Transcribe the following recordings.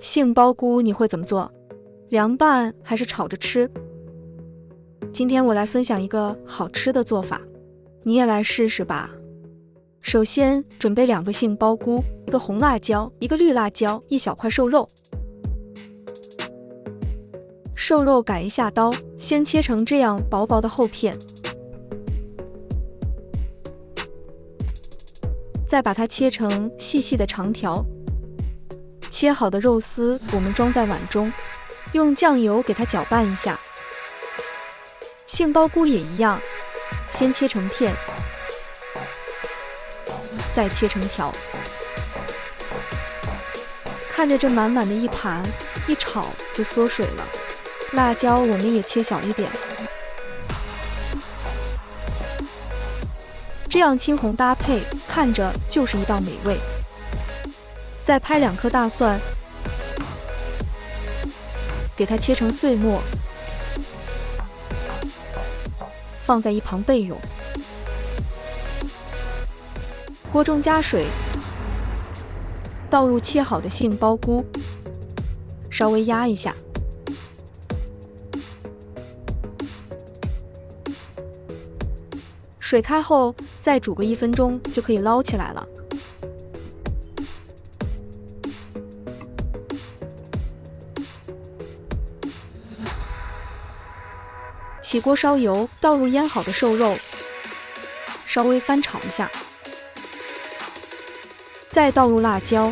杏鲍菇你会怎么做？凉拌还是炒着吃？今天我来分享一个好吃的做法，你也来试试吧。首先准备2个杏鲍菇、1个红辣椒、1个绿辣椒、1小块瘦肉。瘦肉改一下刀，先切成这样薄薄的厚片，再把它切成细细的长条。切好的肉丝我们装在碗中，用酱油给它搅拌一下。杏鲍菇也一样，先切成片，再切成条。看着这满满的一盘，一炒就缩水了。辣椒我们也切小一点，这样青红搭配，看着就是一道美味。再拍2颗大蒜，给它切成碎末，放在一旁备用。锅中加水，倒入切好的杏鲍菇，稍微压一下。水开后，再煮个1分钟就可以捞起来了。起锅烧油，倒入腌好的瘦肉，稍微翻炒一下，再倒入辣椒、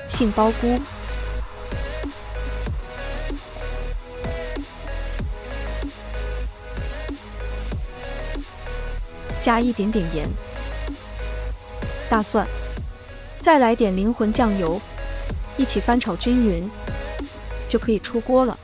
杏鲍菇，加一点点盐、大蒜，再来点灵魂酱油，一起翻炒均匀，就可以出锅了。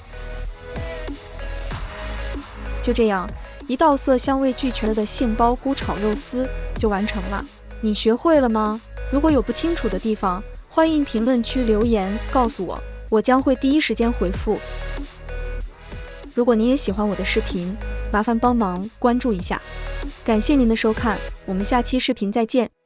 就这样，一道色香味俱全的杏鲍菇炒肉丝就完成了。你学会了吗？如果有不清楚的地方，欢迎评论区留言告诉我，我将会第一时间回复。如果你也喜欢我的视频，麻烦帮忙关注一下。感谢您的收看，我们下期视频再见。